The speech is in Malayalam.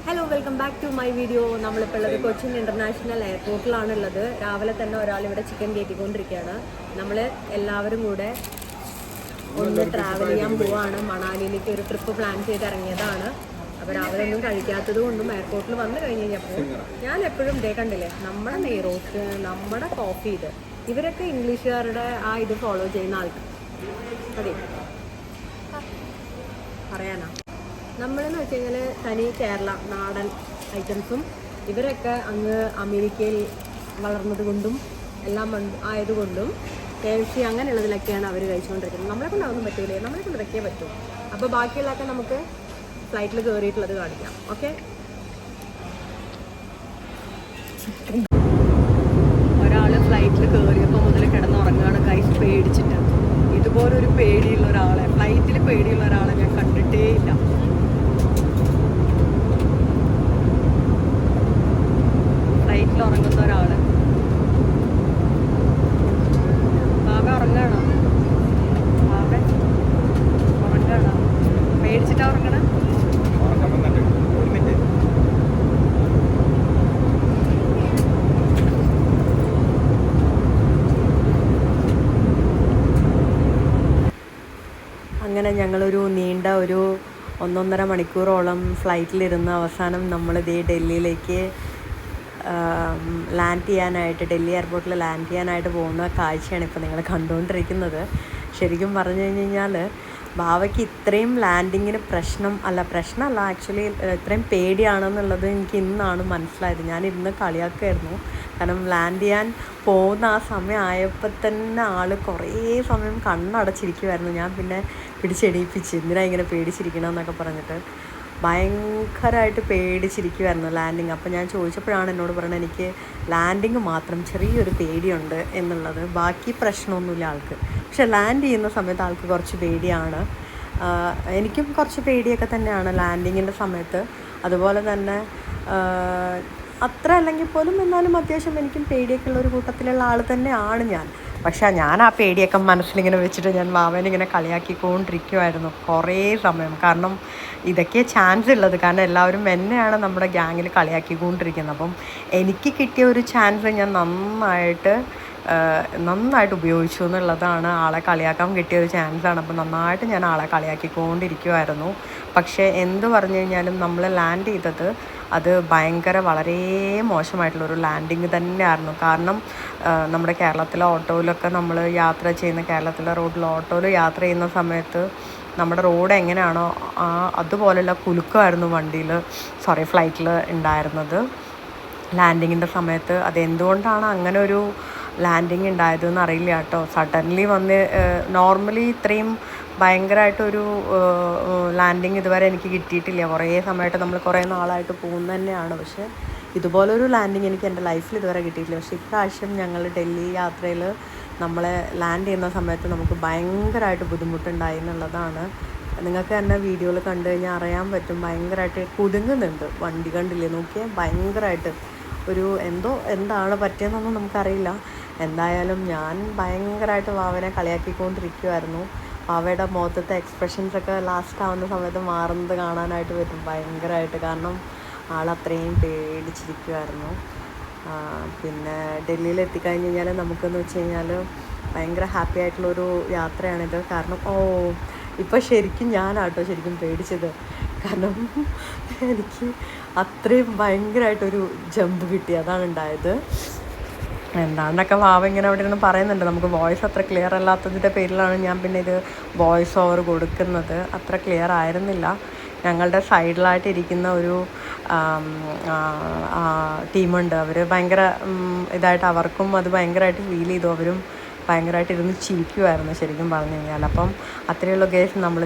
Hello welcome back to my video. നമ്മളിപ്പോൾ ഉള്ളത് കൊച്ചിൻ ഇൻ്റർനാഷണൽ എയർപോർട്ടിലാണുള്ളത്. രാവിലെ തന്നെ ഒരാൾ ഇവിടെ ചിക്കൻ കയറ്റിക്കൊണ്ടിരിക്കുകയാണ്. നമ്മൾ എല്ലാവരും കൂടെ ഒന്ന് ട്രാവൽ ചെയ്യാൻ പോവാണ്. മണാലിയിലേക്ക് ഒരു ട്രിപ്പ് പ്ലാൻ ചെയ്ത് ഇറങ്ങിയതാണ്. അപ്പോൾ രാവിലെ ഒന്നും കഴിക്കാത്തത് കൊണ്ടും എയർപോർട്ടിൽ വന്നു കഴിഞ്ഞ് കഴിഞ്ഞപ്പോൾ ഞാൻ എപ്പോഴും ഇതേ കണ്ടില്ലേ, നമ്മുടെ നെയ് റോസ്റ്റ്, നമ്മുടെ കോഫി, ഇവരൊക്കെ ഇംഗ്ലീഷുകാരുടെ ആ ഇത് ഫോളോ ചെയ്യുന്ന ആൾക്കാർ. അതെ പറയാനാ നമ്മളെന്ന് വെച്ച് കഴിഞ്ഞാൽ തനി കേരള നാടൻ ഐറ്റംസും ഇവരൊക്കെ അങ്ങ് അമേരിക്കയിൽ വളർന്നത് കൊണ്ടും എല്ലാം ആയതുകൊണ്ടും KFC അങ്ങനെയുള്ളതിലൊക്കെയാണ് അവർ കഴിച്ചുകൊണ്ടിരിക്കുന്നത്. നമ്മളെ കൊണ്ട് അതൊന്നും പറ്റൂലേ, നമ്മളെ കൊണ്ട് ഇതൊക്കെ പറ്റും. അപ്പോൾ ബാക്കിയുള്ളതൊക്കെ നമുക്ക് ഫ്ലൈറ്റിൽ കയറിയിട്ടുള്ളത് കാണിക്കാം. ഓക്കെ, ഒരാൾ ഫ്ലൈറ്റിൽ കയറിയപ്പോൾ മുതൽ കിടന്നുറങ്ങുകയാണ് കൈസ് പേടിച്ചിട്ട്. ഇതുപോലൊരു പേടിയുള്ള ഒരാളെ, ഫ്ലൈറ്റിൽ പേടിയുള്ള ഒരാളെ ഞാൻ കണ്ടിട്ടേ ഇല്ല. ഫ്ലൈറ്റിൽ ഉറങ്ങുന്ന ഒരാൾ ആകെ ഉറങ്ങാണോ? ആകെ ഉറങ്ങാണോ? പേടിച്ചിട്ടാ ഉറങ്ങണ? അങ്ങനെ ഞങ്ങളൊരു നീണ്ട ഒരു 1.5 മണിക്കൂറോളം ഫ്ലൈറ്റിലിരുന്ന് അവസാനം നമ്മളിതേ ഡൽഹിയിലേക്ക് ലാൻഡ് ചെയ്യാനായിട്ട്, ഡൽഹി എയർപോർട്ടിൽ ലാൻഡ് ചെയ്യാനായിട്ട് പോകുന്ന കാഴ്ചയാണ് ഇപ്പോൾ നിങ്ങൾ കണ്ടുകൊണ്ടിരിക്കുന്നത്. ശരിക്കും പറഞ്ഞു കഴിഞ്ഞാൽ ഭാവയ്ക്ക് ഇത്രയും ലാൻഡിങ്ങിന് പ്രശ്നമല്ല ആക്ച്വലി ഇത്രയും പേടിയാണെന്നുള്ളത് എനിക്ക് ഇന്നാണ് മനസ്സിലായത്. ഞാൻ ഇന്ന് കളിയാക്കുമായിരുന്നു. കാരണം ലാൻഡ് ചെയ്യാൻ പോകുന്ന ആ സമയം ആയപ്പോൾ തന്നെ ആൾ കുറേ സമയം കണ്ണടച്ചിരിക്കുമായിരുന്നു. ഞാൻ പിന്നെ പിടിച്ചെണീപ്പിച്ച് എന്തിനാ ഇങ്ങനെ പേടിച്ചിരിക്കണമെന്നൊക്കെ പറഞ്ഞിട്ട് ഭയങ്കരമായിട്ട് പേടിച്ചിരിക്കുമായിരുന്നു ലാൻഡിങ്. അപ്പോൾ ഞാൻ ചോദിച്ചപ്പോഴാണ് എന്നോട് പറയുന്നത് എനിക്ക് ലാൻഡിങ് മാത്രം ചെറിയൊരു പേടിയുണ്ട് എന്നുള്ളത്, ബാക്കി പ്രശ്നമൊന്നുമില്ല ആൾക്ക്. പക്ഷെ ലാൻഡ് ചെയ്യുന്ന സമയത്ത് ആൾക്ക് കുറച്ച് പേടിയാണ്. എനിക്കും കുറച്ച് പേടിയൊക്കെ തന്നെയാണ് ലാൻഡിങ്ങിൻ്റെ സമയത്ത്. അതുപോലെ തന്നെ അത്ര അല്ലെങ്കിൽ പോലും എന്നാലും അത്യാവശ്യം എനിക്കും പേടിയൊക്കെ ഉള്ള ഒരു കൂട്ടത്തിലുള്ള ആൾ തന്നെയാണ് ഞാൻ. പക്ഷേ ഞാൻ ആ പേടിയൊക്കെ മനസ്സിലിങ്ങനെ വെച്ചിട്ട് ഞാൻ വാവനിങ്ങനെ കളിയാക്കിക്കൊണ്ടിരിക്കുമായിരുന്നു കുറേ സമയം. കാരണം ഇതൊക്കെ ചാൻസ് ഉള്ളത്, കാരണം എല്ലാവരും എന്നെയാണ് നമ്മുടെ ഗ്യാങ്ങിൽ കളിയാക്കിക്കൊണ്ടിരിക്കുന്നത്. അപ്പം എനിക്ക് കിട്ടിയ ഒരു ചാൻസ് ഞാൻ നന്നായിട്ട് ഉപയോഗിച്ചു എന്നുള്ളതാണ്. ആളെ കളിയാക്കാൻ കിട്ടിയ ഒരു ചാൻസാണ്. അപ്പോൾ നന്നായിട്ട് ഞാൻ ആളെ കളിയാക്കിക്കൊണ്ടിരിക്കുമായിരുന്നു. പക്ഷേ എന്ത് പറഞ്ഞു കഴിഞ്ഞാലും നമ്മൾ ലാൻഡ് ചെയ്തത് അത് വളരെ മോശമായിട്ടുള്ളൊരു ലാൻഡിങ് തന്നെയായിരുന്നു. കാരണം നമ്മുടെ കേരളത്തിലെ ഓട്ടോയിലൊക്കെ നമ്മൾ യാത്ര ചെയ്യുന്ന, കേരളത്തിലെ റോഡിൽ ഓട്ടോയിൽ യാത്ര ചെയ്യുന്ന സമയത്ത് നമ്മുടെ റോഡ് എങ്ങനെയാണോ അതുപോലെയുള്ള കുലുക്കമായിരുന്നു ഫ്ലൈറ്റിൽ ഉണ്ടായിരുന്നത് ലാൻഡിങ്ങിൻ്റെ സമയത്ത്. അതെന്തുകൊണ്ടാണ് അങ്ങനെ ഒരു ലാൻഡിങ് ഉണ്ടായതെന്ന് അറിയില്ല കേട്ടോ. സഡൻലി വന്ന് നോർമലി ഇത്രയും ഭയങ്കരമായിട്ടൊരു ലാൻഡിങ് ഇതുവരെ എനിക്ക് കിട്ടിയിട്ടില്ല. കുറേ സമയമായിട്ട് നമ്മൾ കുറേ നാളായിട്ട് പോകുന്നത് തന്നെയാണ്. പക്ഷേ ഇതുപോലൊരു ലാൻഡിങ് എനിക്ക് എൻ്റെ ലൈഫിൽ ഇതുവരെ കിട്ടിയിട്ടില്ല. പക്ഷേ ഇപ്രാവശ്യം ഞങ്ങൾ ഡൽഹി യാത്രയിൽ നമ്മളെ ലാൻഡ് ചെയ്യുന്ന സമയത്ത് നമുക്ക് ഭയങ്കരമായിട്ട് ബുദ്ധിമുട്ടുണ്ടായി എന്നുള്ളതാണ്. നിങ്ങൾക്ക് തന്നെ വീഡിയോയിൽ കണ്ടു കഴിഞ്ഞാൽ അറിയാൻ പറ്റും. ഭയങ്കരമായിട്ട് കുടുങ്ങുന്നുണ്ട് വണ്ടി, കണ്ടില്ലേ നോക്കിയാൽ. ഭയങ്കരമായിട്ട് എന്താണ് പറ്റിയതെന്നൊന്നും നമുക്കറിയില്ല. എന്തായാലും ഞാൻ ഭയങ്കരമായിട്ട് വാവനെ കളിയാക്കിക്കൊണ്ടിരിക്കുമായിരുന്നു. വാവയുടെ മുഖത്തെ എക്സ്പ്രഷൻസൊക്കെ ലാസ്റ്റ് ആവുന്ന സമയത്ത് മാറുന്നത് കാണാനായിട്ട് പറ്റും ഭയങ്കരമായിട്ട്. കാരണം ആളത്രയും പേടിച്ചിരിക്കുമായിരുന്നു. പിന്നെ ഡൽഹിയിൽ എത്തിക്കഴിഞ്ഞ് കഴിഞ്ഞാൽ നമുക്കെന്ന് വെച്ച് കഴിഞ്ഞാൽ ഭയങ്കര ഹാപ്പി ആയിട്ടുള്ളൊരു യാത്രയാണിത്. കാരണം ഇപ്പോൾ ശരിക്കും പേടിച്ചത്. കാരണം എനിക്ക് അത്രയും ഭയങ്കരമായിട്ടൊരു ജമ്പ് കിട്ടി, അതാണ് ഉണ്ടായത്. എന്താണെന്നൊക്കെ വാവ ഇങ്ങനെ അവിടെ ഇരുന്ന് പറയുന്നുണ്ട്. നമുക്ക് വോയിസ് അത്ര ക്ലിയർ അല്ലാത്തതിൻ്റെ പേരിലാണ് ഞാൻ പിന്നെ ഇത് വോയിസ് ഓവർ കൊടുക്കുന്നത്. അത്ര ക്ലിയർ ആയിരുന്നില്ല. ഞങ്ങളുടെ സൈഡിലായിട്ട് ഇരിക്കുന്ന ഒരു ടീമുണ്ട്. അവർ ഭയങ്കര ഇതായിട്ട്, അവർക്കും അത് ഭയങ്കരമായിട്ട് ഫീൽ ചെയ്തു. അവരും ഭയങ്കരമായിട്ട് ഇരുന്ന് ചിരിക്കുമായിരുന്നു ശരിക്കും പറഞ്ഞു കഴിഞ്ഞാൽ. അപ്പം അത്രയുള്ള കേസ് നമ്മൾ